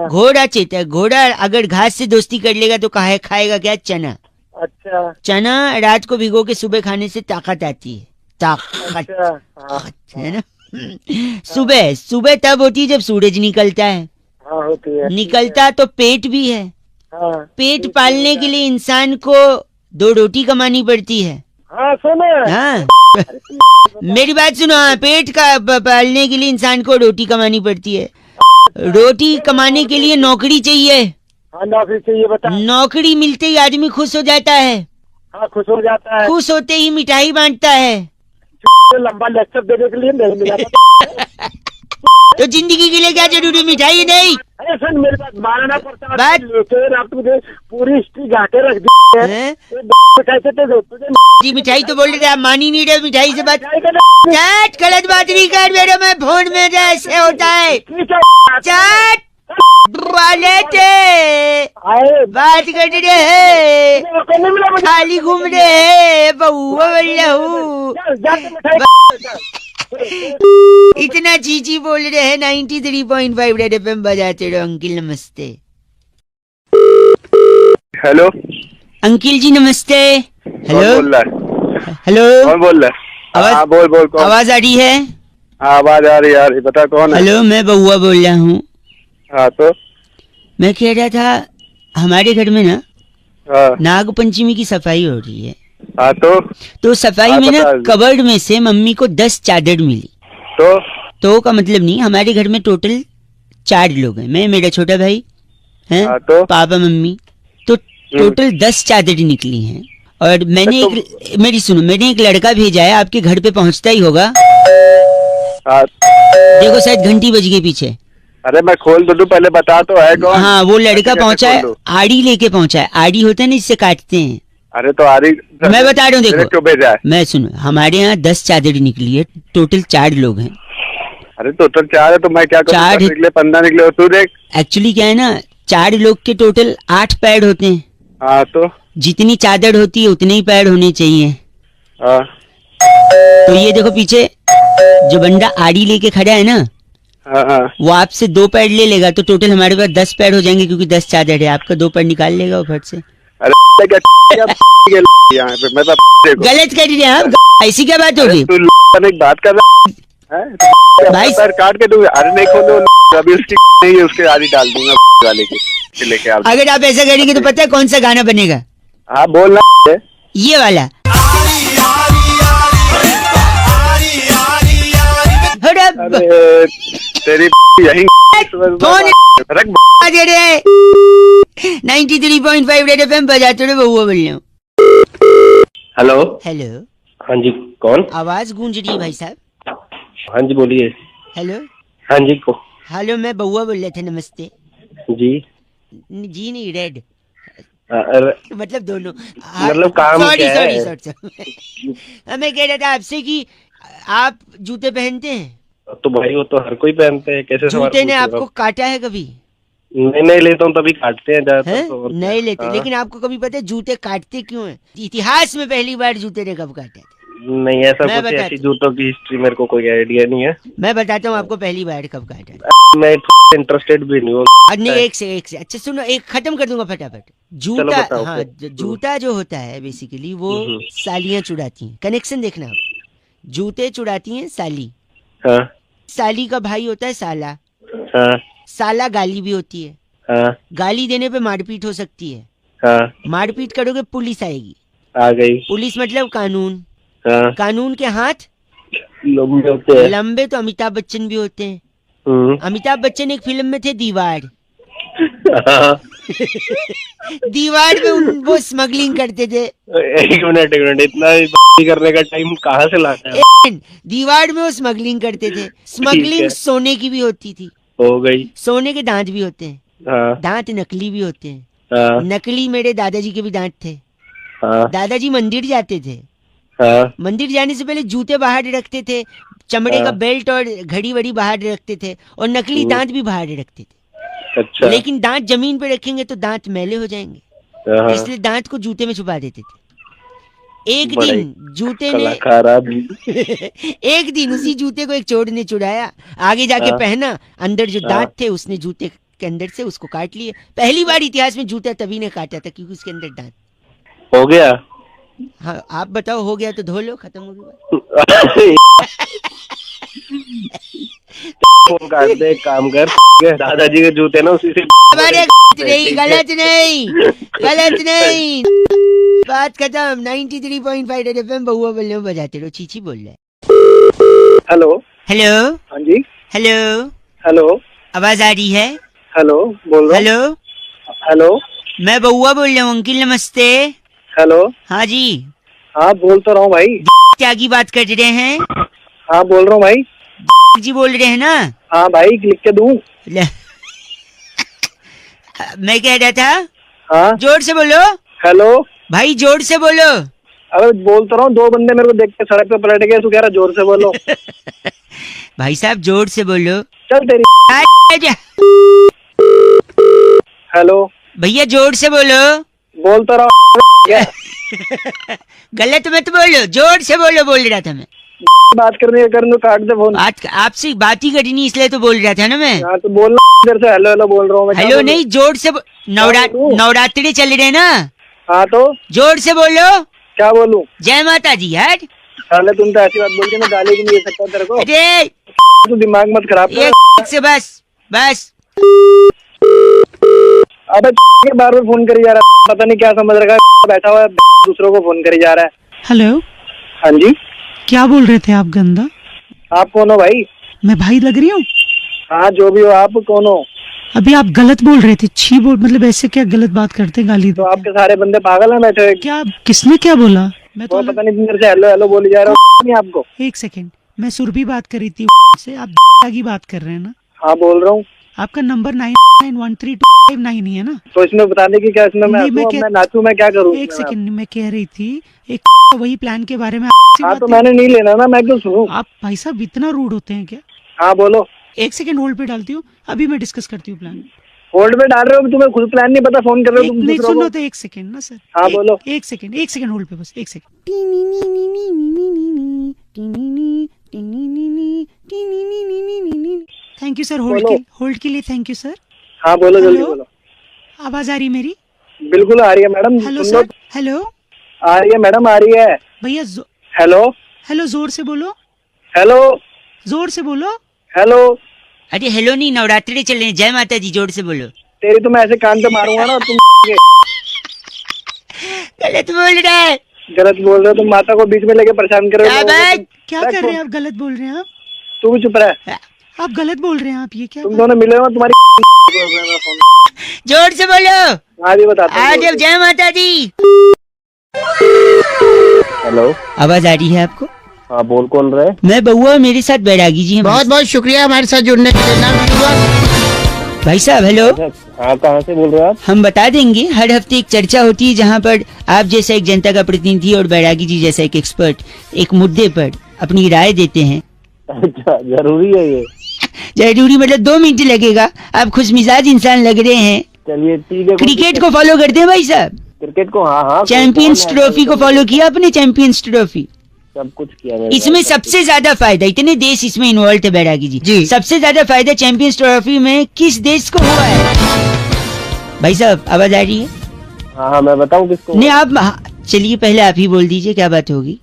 घोड़ा चेतक। घोड़ा अगर घास से दोस्ती कर लेगा तो खाएगा क्या? चना। अच्छा। चना रात को भिगो के सुबह खाने से ताकत आती है। ताकत, है ना? सुबह, सुबह तब होती है जब सूरज निकलता है। हाँ, होती है। निकलता तो पेट भी है। पेट पालने के लिए इंसान को 2 रोटी कमानी पड़ती है। हाँ, सुनो। हाँ, मेरी बात सुनो। हाँ, पेट का पालने के लिए इंसान को रोटी कमानी पड़ती है। रोटी कमाने के लिए नौकरी चाहिए। हाँ, नौकरी चाहिए, बता। नौकरी मिलते ही आदमी खुश हो जाता है। हाँ, खुश हो जाता है। खुश होते ही मिठाई बांटता है। लंबा लेक्चर देने के लिए नहीं मिला। तो जिंदगी के लिए क्या जरूरी? मिठाई नहीं। अरे सुन, मेरे पास महाराणा प्रताप बात- आप तुझे पूरी हिस्ट्री गा के रख दी है। हैं? कैसे तुझे जी, मिठाई तो बोल रहे थे, आप मान ही नहीं रहे। मिठाई से बात, मिठाई का चैट, गलत बात नहीं कर मेरे में फोन में, जैसे होता है ठीक है। चैट वाले थे, आए बात कर रहे हैं, मौका नहीं मिला मुझे। खाली घूम रहे हैं, बहुआ बोल रहा हूँ। जाके मिठाई इतना चीची बोल रहे हैं। 93.5 रेड एफएम बजाते रहो। अंकिल नमस्ते। हेलो, अंकिल जी नमस्ते। कौन हेलो, बोल रहा है? हेलो, कौन बोल रहा है? आवाज- हाँ, बोल कौन? आवाज आ रही है? हाँ, आवाज आ रही है, बता कौन है? हेलो, मैं बहुआ बोल रहा हूँ। हाँ, तो मैं कह रहा था, हमारे घर में ना हाँ नाग पंचमी की सफाई हो रही है। हाँ, तो सफाई हाँ, में ना बता। कबर्ड में से मम्मी को 10 चादर मिली। तो का मतलब नहीं, हमारे घर में टोटल 4 लोग हैं। मैं, मेरा छोटा भाई है, हाँ, तो? पापा मम्मी, तो टोटल 10 चादर निकली हैं। और मैंने मेरी सुनो, मैंने एक लड़का भेजा है, आपके घर पे पहुंचता ही होगा। हाँ, देखो शायद घंटी बज गई पीछे। अरे मैं खोल दो, पहले बता तो है कौन? हाँ, वो लड़का कैसे पहुंचा है, खोल दूं? आड़ी लेके पहुंचा है। आड़ी होता है ना, जिससे काटते हैं। अरे तो आ रही, मैं बता रहा हूँ, मेरे देखो क्यों भेजा है? मैं सुनो, हमारे यहाँ 10 चादर निकली है, टोटल 4 लोग हैं। अरे तो 4 है तो मैं क्या करूँ? 4 निकले, 15 निकले, और तू देख। एक्चुअली क्या है ना, 4 लोग के टोटल 8 पैड होते हैं। हाँ, तो जितनी चादर होती है उतने ही पैड होने चाहिए। हाँ तो ये देखो पीछे जो बंदा आड़ी लेके खड़ा है ना, हाँ हाँ, वो आपसे 2 पैड ले लेगा, तो टोटल हमारे पास 10 पैड हो जाएंगे, क्योंकि 10 चादर है। आपका 2 पैड निकाल लेगा वो फट से। अरे क्या यहाँ पे मैं देखो गलत कर रहे हैं आप, ऐसी क्या बात होगी? तू एक बात कर रहा है भाई- पैर काट के दूंगा। अरे नहीं खोलो, अभी उसकी नहीं है, उसके आदि डाल दूंगा वाले के लेके आप। अगर आप ऐसा करेंगे तो पता है कौन सा गाना बनेगा? हाँ, बोलना। ये वाला। अरे तेरी यही फोन रख। दे रहे 93.5 रेड एफएम बजाते रहे, बहुआ बोल रहा हूँ। हेलो। हेलो, हाँ जी, कौन? आवाज गूंज रही है भाई साहब। हाँ जी, बोलिए। हेलो, हाँ जी, को हेलो, मैं बहुआ बोल रहे थे। नमस्ते। जी। जी नहीं, रेड। अरे, मतलब दोनों। मतलब काम सॉरी क्या सॉरी है? सॉरी मैं कह रहा था आपसे कि आप जूते पहनते हैं? तो भाई वो तो हर कोई पहनते हैं, कैसे सवाल जूते ने पूछ रहे हो आपको आप? काटा है कभी? नहीं लेता हूँ तभी काटते हैं ज्यादातर हैं? तो, और क्या? नहीं लेते, हाँ। लेकिन आपको कभी पता है जूते काटते क्यों हैं? इतिहास में पहली बार जूते ने कब काटा था? नहीं ऐसा मैं कुछ, बताता ऐसी जूतों की हिस्ट्री मेरे को कोई आइडिया नहीं है। मैं बताता हूँ आपको पहली बार कब काटा था। मैं इंटरेस्टेड भी नहीं हूँ। नहीं, एक से अच्छा सुनो, एक खत्म कर दूंगा फटाफट। जूता, बताओ हाँ, फिर। जूता जो होता है बेसिकली वो हम्म। सालियां चुड़ाती हैं। कनेक्शन देखना आप, जूते चुड़ाती हैं साली, हाँ साली का भाई होता है साला, हाँ साला गाली भी होती है, हाँ गाली देने पे मारपीट हो सकती है, हाँ, मारपीट करोगे पुलिस आएगी। आ गई। पुलिस मतलब कानून, हाँ, कानून के हाथ लंबे होते हैं। लंबे तो अमिताभ बच्चन भी होते हैं। हम्म। अमिताभ बच्चन एक फिल्म में थे दीवार, हाँ। दीवार में वो स्मगलिंग करते थे। एक मिनट इतना ही करने का टाइम कहाँ से लाता है? दीवार में वो स्मगलिंग करते थे। स्मगलिंग सोने की भी होती थी। हो गई। सोने के दांत भी होते हैं, हाँ दांत नकली भी होते हैं। हाँ नकली मेरे दादाजी के भी दांत थे। हाँ दादाजी मंदिर जाते थे, हाँ मंदिर जाने से पहले जूते बाहर रखते थे, चमड़े का हाँ। बेल्ट और घड़ी वड़ी बाहर रखते थे, और नकली दांत भी बाहर रखते थे। अच्छा। लेकिन दांत जमीन पे रखेंगे तो दांत मैले हो जाएंगे, हाँ। इसलिए दांत को जूते में छुपा देते थे। एक बड़ा दिन जूते ने कलाकार आदमी। एक दिन उसी जूते को एक चोर ने चुराया, आगे जाके हाँ। पहना, अंदर जो हाँ। दांत थे उसने जूते के अंदर से उसको काट लिए। पहली बार इतिहास में जूता तभी ने काटा था क्योंकि उसके अंदर दांत। हो गया। हाँ आप बताओ, हो गया तो धो लो, खत्म हो गया। फोन काट दे, एक काम कर, दादाजी के जूते ना उसी से। हमारे नहीं, गलत नहीं, गलत नहीं, बात खत्म। 93.5 रेड एफएम, बहुआ बोल रहे हो, बजाते रहो। चीची बोल रहा है। हेलो। हेलो हाँ जी। Hello, hello. आवाज आ रही है? हेलो, बोल रहा हूँ। Hello, hello. मैं बउआ बोल रहा हूँ अंकिल, नमस्ते। हेलो। हाँ जी, हाँ बोल तो रहा हूँ भाई। त्यागी बात कर रहे हैं? हाँ बोल रहा हूँ भाई। जी बोल रहे हैं ना? हाँ भाई, लिख के दूँ? मैं कह रहा था, हाँ जोर से बोलो हेलो। भाई, जोर से बोलो। अरे बोल तो रहा हूँ, दो बंदे मेरे को देख के सड़क पे पलट गए, तू कह रहा जोर से बोलो। भाई साहब जोर से बोलो। चल तेरी। आजा। हेलो। भैया जोर से बोलो। बोल तो रहा हूँ। गलत मत बोलो, जोर से बोलो, बोल रहा था मैं। बात करने कर काट दे फोन। बात आपसे बात ही करनी इसलिए तो बोल रहा था ना मैं। हाँ तो बोलना इधर से, हेलो हेलो बोल रहा हूँ मैं। हेलो नहीं, जोर से नवरात्रि चल रहे ना, हाँ तो जोर से बोलो। क्या बोलूं? जय माता जी। यार साले तुम तो ऐसी बात बोलते, मैं गाली भी नहीं दे सकता तेरे को। अरे तू दिमाग मत खराब कर। एक से बस बस। अबे के बार बार फोन करी जा रहा है, पता नहीं क्या समझ रखा है, बैठा हुआ है दूसरों को फोन करी जा रहा है। हेलो, हाँ जी। क्या बोल रहे थे आप गंदा? आप कौन हो भाई? मैं भाई लग रही हूँ? हाँ जो भी हो, आप कौन हो? अभी आप गलत बोल रहे थे, छी बोल, मतलब ऐसे क्या गलत बात करते, गाली तो देते आपके सारे बंदे पागल हैं बैठे हुए? क्या? किसने क्या बोला? मैं तो पता नहीं मेरे से हेलो हेलो बोली जा रहा हूँ। नहीं आपको? एक सेकेंड, मैं सुरभि बात कर रही थी से, आप की बात कर रहे हैं ना? हाँ बोल रहा हूँ। आपका नंबर 99132559 ही है ना? तो इसमें बताने की क्या, इसमें मैं नहीं, हंसूं, अब मैं नाचूं, मैं क्या करूँ? एक सेकेंड, मैं कह रही थी एक वही प्लान के बारे में आपसे हाँ बात तो है। मैंने नहीं लेना ना, मैं क्यों सुनूं? आप भाई साहब इतना रूड होते हैं क्या? हाँ बोलो। एक सेकेंड होल्ड पे डालती हूँ, अभी मैं डिस्कस करती हूँ प्लान। होल्ड पे डाल रहे हो? तुम्हें खुद प्लान नहीं पता, फोन कर रहे हो तुम नहीं दूसरों सुनो को। तो एक सेकेंड ना सर। हाँ बोलो। एक सेकेंड होल्ड पे, बस एक second. Thank you sir, hold के लिए थैंक यू सर। हाँ बोलो, जल्दी हेलो? बोलो। आवाज आ रही मेरी? बिल्कुल आ रही है मैडम। हेलो सुन लो। सर, हेलो आ रही है मैडम, आ रही है। भैया, हेलो हेलो, जोर से बोलो, हेलो जोर से बोलो। हेलो। अरे हेलो नहीं, नवरात्रि चल रहे हैं। जय माता जी, जोर से बोलो। तेरी तो मैं ऐसे कान पे मारूंगा ना तुम। गलत बोल रहा है। गलत बोल रहे हो तुम, माता को बीच में लेके परेशान कर रहे हो लोगों को। क्या कर रहे हैं आप? गलत बोल रहे हैं आप। तू भी चुप रहा। आप गलत बोल रहे हैं आप, ये क्या? तुम दोनों मिले हो तुम्हारी। जोर से बोलो। हाँ जी बताता आज हूँ। जय माता दी। हेलो। आवाज आ रही है आपको? हाँ बोल, कौन रहे? मैं बउआ, मेरे साथ बैरागी जी हैं। बहुत बहुत शुक्रिया हमारे साथ जुड़ने के लिए। भाई साहब हेलो, हाँ, कहाँ से बोल रहे हो आप? हम बता देंगे। हर हफ्ते एक चर्चा होती है जहाँ पर आप जैसा एक जनता का प्रतिनिधि और बैरागी जी जैसा एक एक्सपर्ट एक मुद्दे पर अपनी राय देते हैं। अच्छा, जरूरी है ये? जरूरी मतलब 2 मिनट लगेगा। आप खुश मिजाज इंसान लग रहे हैं। चलिए ठीक है। क्रिकेट को फॉलो करते हैं भाई साहब? क्रिकेट को हाँ। चैंपियंस ट्रॉफी को फॉलो किया आपने? चैंपियंस ट्रॉफी सब कुछ किया मैंने। इसमें सबसे ज्यादा फायदा, इतने देश इसमें इन्वॉल्व थे बैरागी जी, जी। सबसे ज्यादा फायदा चैंपियंस ट्रॉफी में किस देश को हुआ है? भाई साहब आवाज आ रही है? हाँ, मैं बताऊँ किसको? नहीं आप चलिए पहले आप ही बोल दीजिए क्या बात होगी।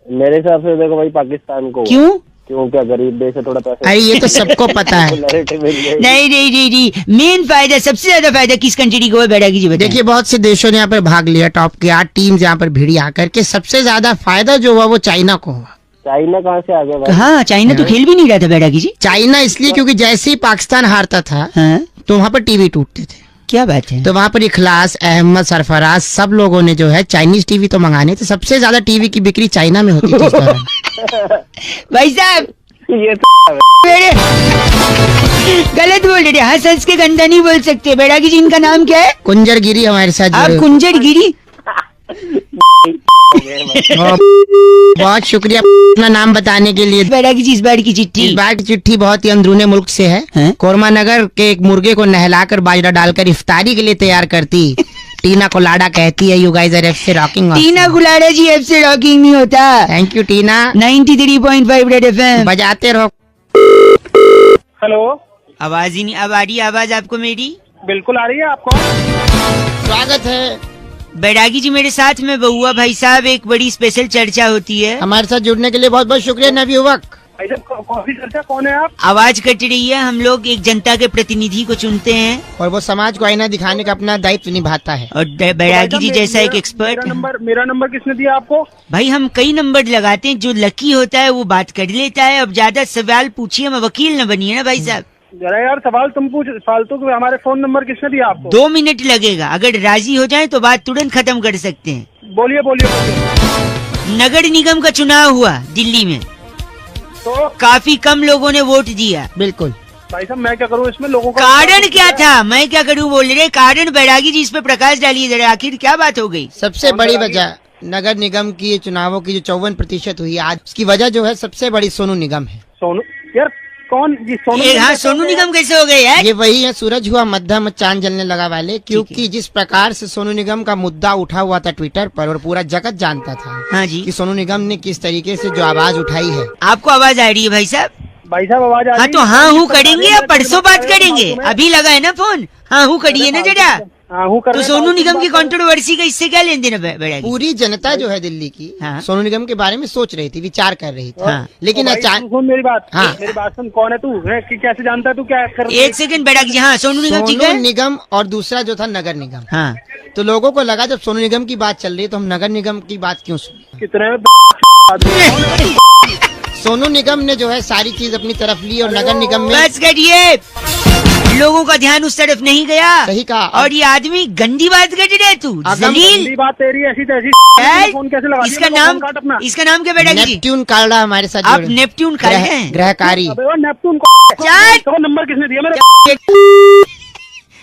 मेरे हिसाब से देखो भाई, पाकिस्तान को। क्यों? क्यों, क्या गरीब देश है, थोड़ा पैसा। अरे ये तो सबको पता है। Popularity मिल जाएगी। नहीं, मेन फायदा, सबसे ज्यादा फायदा किस कंट्री को है बैरागी जी बताएं? देखिए बहुत से देशों ने यहाँ पर भाग लिया, टॉप के 8 टीम यहाँ पर भिड़ी आकर के। सबसे ज्यादा फायदा जो हुआ वो चाइना को हुआ। चाइना कहाँ से आ गया भाई? हाँ चाइना तो खेल भी नहीं रहा था बैरागी जी। चाइना इसलिए क्योंकि जैसे ही पाकिस्तान हारता था हाँ तो वहाँ पर टीवी टूटते थे। क्या बात है। तो वहाँ पर इखलास, अहमद, सरफराज सब लोगों ने जो है चाइनीज टीवी तो मंगाने थे। सबसे ज्यादा टीवी की बिक्री चाइना में होती थी इस दौरान। भाई साहब ये मेरे गलत बोल रहे, हंस हंस के गंदा नहीं बोल सकते। बैरागी जी इनका नाम क्या है? कुंजर गिरी हमारे साथ आप जुड़े। कुंजर गिरी? बहुत शुक्रिया अपना नाम बताने के लिए। बैरागी जी इस बार की चिट्ठी, इस बार की चिट्ठी बहुत ही अंदरूनी मुल्क से है। हैं? कोरमा नगर के एक मुर्गे को नहलाकर बाजरा डालकर इफ्तारी के लिए तैयार करती टीना को लाडा कहती है you guys are FC rocking. Tina गुलाड़ा जी एफ से रॉकिंग नहीं होता। Thank you Tina. 93.5 red FM बजाते रहो। हेलो, आवाज ही नहीं। अब आ रही है आवाज आपको मेरी? बिल्कुल आ रही है आपको। स्वागत है बैरागी जी मेरे साथ में बहुआ भाई साहब, एक बड़ी स्पेशल चर्चा होती है। हमारे साथ जुड़ने के लिए बहुत बहुत शुक्रिया नवयुवक। भाई साहब, कौन सी चर्चा, कौन है आप? आवाज कट रही है। हम लोग एक जनता के प्रतिनिधि को चुनते हैं और वो समाज को आईना दिखाने का अपना दायित्व निभाता है। और बैरागी जी जैसा एक एक्सपर्ट। मेरा नंबर किसने दिया आपको? भाई हम कई नंबर लगाते हैं, जो लकी होता है वो बात कर लेता है। अब ज्यादा सवाल पूछिए, मैं वकील न बनिए ना भाई साहब। जरा यार सवाल तुम पूछ, फालतू के। हमारे फोन नंबर किसने दिया आपको? 2 मिनट लगेगा, अगर राजी हो जाए तो बात तुरंत खत्म कर सकते हैं। बोलिए बोलिए बोलिए। नगर निगम का चुनाव हुआ दिल्ली में, तो काफी कम लोगों ने वोट दिया। बिल्कुल। भाई साहब, मैं क्या करूँ इसमें? लोगों का कारण क्या था? मैं क्या करूं बोल रहे? कारण बैरागी जी इस पे प्रकाश डालिए जरा, आखिर क्या बात हो गई? सबसे बड़ी वजह नगर निगम की ये चुनावों की जो 54% हुई आज, उसकी वजह जो है सबसे बड़ी सोनू निगम है। सोनू यार, कौन जी? सोनू हाँ सोनू निगम कैसे हो गए यार? ये वही है सूरज हुआ मध्यम चांद जलने लगा वाले, क्योंकि जिस प्रकार से सोनू निगम का मुद्दा उठा हुआ था ट्विटर पर और पूरा जगत जानता था हाँ जी। कि सोनू निगम ने किस तरीके से जो आवाज उठाई है। आपको आवाज आ रही है भाई साहब? भाई साहब आवाज आ रही हाँ है? तो हाँ हूँ करेंगे या परसों बात करेंगे? अभी लगा है ना फोन, हाँ हूँ करिए ना जरा। हाँ हूँ कर तो रहे हैं, सोनू फालतू निगम की बात कंट्रोवर्सी का इससे क्या लेन देन है बैरागी? पूरी जनता जो है दिल्ली की हाँ। सोनू निगम के बारे में सोच रही थी, विचार कर रही थी। हाँ। लेकिन तो भाई, अचानक तू सुन मेरी बात। हाँ। मेरी बात सुन। कौन है तू? कैसे जानता है तू क्या कर? एक सेकंड बैरागी जी, हाँ सोनू निगम ठीक सोनू है। निगम और दूसरा जो था नगर निगम। हाँ तो लोगों को लगा जब सोनू निगम की बात चल रही है तो हम नगर निगम की बात क्यों सुने। कितने सोनू निगम ने जो है सारी चीज अपनी तरफ ली और नगर निगम में बस करिए, लोगों का ध्यान उस तरफ नहीं गया। सही कहा। और ये आदमी गंदी बात कर रहे तू, जलील। बात तेरी ऐसी तैसी। यार, फोन कैसे लगा दिया? इसका मेरा नाम फोन काट अपना। इसका नाम क्या बैरागी जी? नेपट्यून कालड़ा हमारे साथ आप जुड़े। नेपट्यून खा रहे हैं? ग्रहकारी। अबे वो नेपटून चार। को नंबर किसने दिया मेरे?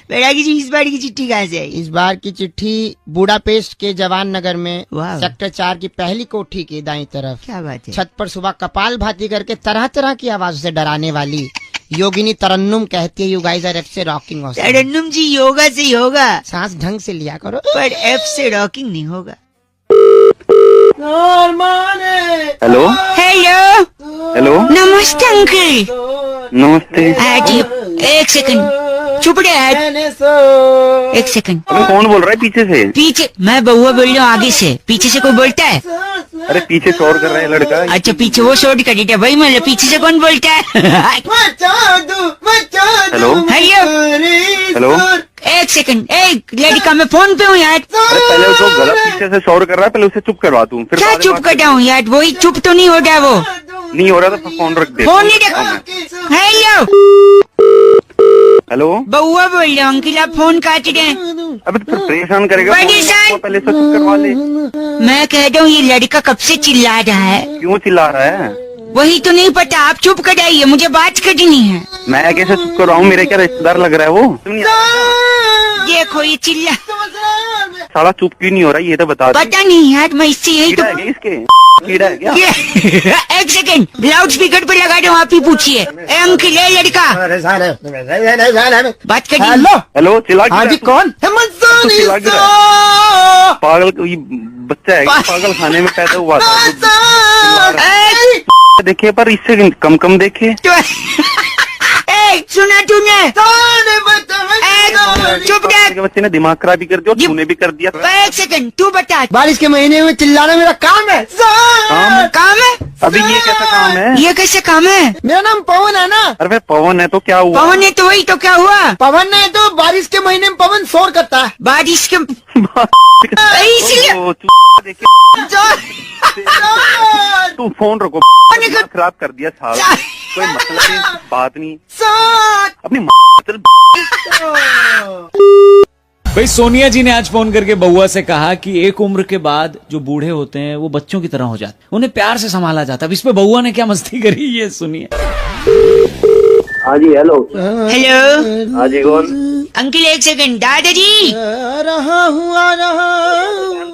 बैरागी जी इस बार की चिट्ठी कहाँ से आई? इस बार की चिट्ठी बुडापेस्ट के जवान नगर में वाह। सेक्टर 4 की पहली कोठी की दाईं तरफ क्या बात है? छत पर सुबह कपाल भाती करके तरह तरह की आवाजों से डराने वाली योगिनी तरन्नुम कहती है यू गाइस आर एफ से रॉकिंग। तरन्नुम जी योगा से ही होगा, सांस ढंग से लिया करो। पर एफ से रॉकिंग नहीं होगा। हेलो हेलो हेलो, नमस्ते अंकल। नमस्ते। जी एक सेकंड चुप रहे, एक सेकंड। अबे कौन बोल रहा है पीछे से? पीछे मैं बहुआ बोल रहा हूँ, आगे से। पीछे से कोई बोलता है? अरे पीछे शोर कर रहा है लड़का। अच्छा पीछे वो शोर कर रहा है, वही मतलब पीछे से कौन बोलता है? हेलो हेलो हेलो, एक सेकंड, एक लड़का मैं फोन पे हूँ यार। अरे पहले जो गलत पीछे से शोर कर रहा है पहले उसे चुप करवा दूं, फिर क्या बाद में चुप बात कर रहा हूँ यार? वही चुप तो नहीं हो रहा वो। नहीं हो रहा तो फोन रख दे। फोन नहीं रख। हेलो हेलो, बहुआ बोल रहा हूँ अंकल, आप फोन काट रहे हैं। अबे तो फिर परेशान करेगा। परेशान? फोन पहले से चुप करवा ले। मैं कह रहा हूँ ये लड़का कब से चिल्ला रहा है? क्यों चिल्ला रहा है? वही तो नहीं पता, आप चुप कराइए, मुझे बात करनी है। मैं कैसे चुप कर रहा हूँ? मेरे क्या रिश्तेदार लग रहा है वो? देखो ये चिल्ला, साला चुप क्यों नहीं हो रहा, ये तो बता दे। पता नहीं यार, मैं इससे यही कीड़ा है क्या इसके? कीड़ा है क्या? एक सेकंड, लाउड स्पीकर पे लगा दो, आप ही पूछिए। ए अंकल, ए लड़का, बात करिए। हेलो हेलो, चिल्ला हाँ जी, कौन? हेमंत सोनी चिल्ला क्यों रहा है? पागल, ये बच्चा है, पागल खाने में पैदा हुआ था। देखिए पर इससे कम देखे। सुना तूने? चुप रह। बच्चे ने दिमाग खराब भी कर दिया और तूने भी कर दिया। एक सेकंड, तू बता। बारिश के महीने में चिल्लाना मेरा काम है। काम है? अभी ये कैसा काम है? ये कैसे काम है? मेरा नाम पवन है ना। अरे पवन है तो क्या हुआ? पवन है तो वही तो क्या हुआ? पवन है तो बारिश के महीने में पवन शोर करता है। बारिश के इसलिए ओ, तू फोन रखो, दिमाग खराब कर दिया साला। कोई मतलब नहीं, बात नहीं अपनी भाई सोनिया जी ने आज फोन करके बउआ से कहा कि एक उम्र के बाद जो बूढ़े होते हैं वो बच्चों की तरह हो जाते हैं, उन्हें प्यार से संभाला जाता है। अब इस पे बउआ ने क्या मस्ती करी, ये सुनिए। हाँ जी, हेलो। हेलो हाँ जी, कौन? अंकल, एक सेकंड। दादाजी, आ रहा हूँ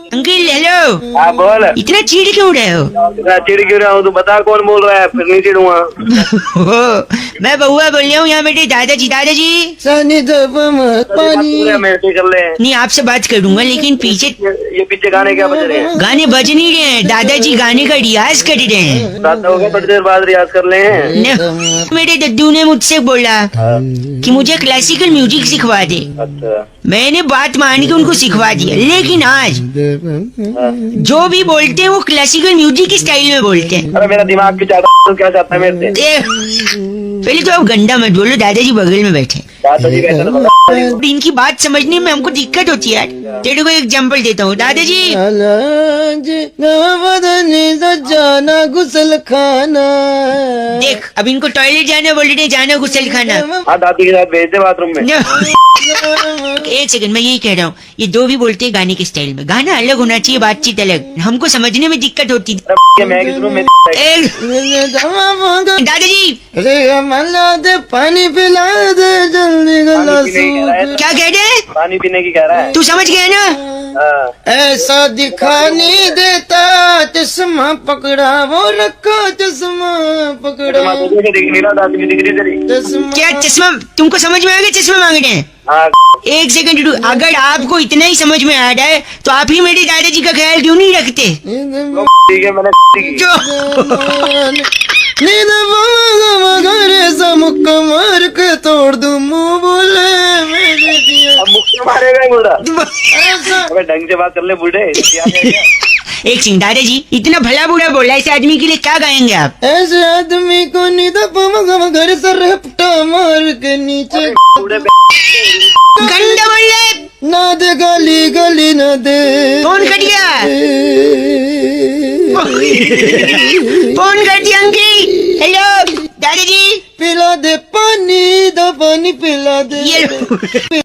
अंकल हेलो। हाँ बोल। इतना चिढ़ क्यों रहे हो? मैं चिढ़ क्यों रहा हूँ? तू बता कौन बोल रहा है, फिर नहीं चिढ़ूंगा। मैं बउआ बोल रहा हूँ, यहाँ मेरे दादाजी। दादाजी सनी पानी मैं कर ले। नहीं, आपसे बात करूंगा, लेकिन पीछे ये पीछे गाने क्या बज रहे हैं? गाने बज नहीं रहे हैं। दादाजी गाने का रियाज कर रहे हैं। रात हो गया, थोड़ी देर बाद रियाज कर ले हैं। मेरे दद्दू ने मुझसे बोला कि मुझे क्लासिकल म्यूजिक सिखवा दे। अच्छा। मैंने बात मान के उनको सिखवा दिया, लेकिन आज जो भी बोलते हैं वो क्लासिकल म्यूजिक की स्टाइल में बोलते हैं। अरे मेरा दिमाग क्यों चाहता है? क्या चाहता है मेरे से? पहले तो आप गंदा मत बोलो, दादाजी बगल में बैठे। दादाजी कैसे तो बता। इनकी बात समझने में हमको दिक्कत होती है यार। तेरे को एक एग्जांपल देता हूँ। दादाजी, जाना गुसल खाना। देख अब इनको टॉयलेट जाना बोल रहे, जाना गुसल खाना। हाँ, दादी के साथ भेज दे बाथरूम में। एक सेकंड, मैं यही कह रहा हूँ, ये दो भी बोलते हैं गाने के स्टाइल में। गाना अलग होना चाहिए, बातचीत अलग। हमको समझने में दिक्कत होती है। मैं किस रूम में? दादाजी मला दे पानी पिला दे जल्दी गला क्या कह रहे हैं? पानी पीने की कह रहा है। तू समझ गया ना? ऐसा दिखाने देता चश्मा पकड़ा, वो रखा चश्मा पकड़ा। दिख नहीं रहा, दादी दिख रही तेरी। चश्मा क्या चश्मा? तुमको समझ में आ गया चश्मा मांग रहे हैं? हाँ। एक सेकंड, अगर आपको इतना ही समझ में आ रहा है तो आप ही मेरे दादाजी का ख्याल क्यों नहीं रखते? ठीक है, मैंने जो नींद घरे से मुक्का मार के तोड़ दूं मुंह बोले मेरे दिया। अब मुक्के मारेगा बूढ़ा। ऐसा अबे ढंग से बात कर ले बूढ़े। एक सिंह, दादाजी इतना भला बुरा बोला, ऐसे आदमी के लिए क्या गाएंगे आप? ऐसे आदमी को नींद घर से रपटा मार के नीचे गंदा बोल रहे। ना दे गाली गली न दे। फोन कर दिया, फोन कर दिया अंकल। हेलो दादाजी, पिला दे पानी, दो पानी पिला दे। ये लो।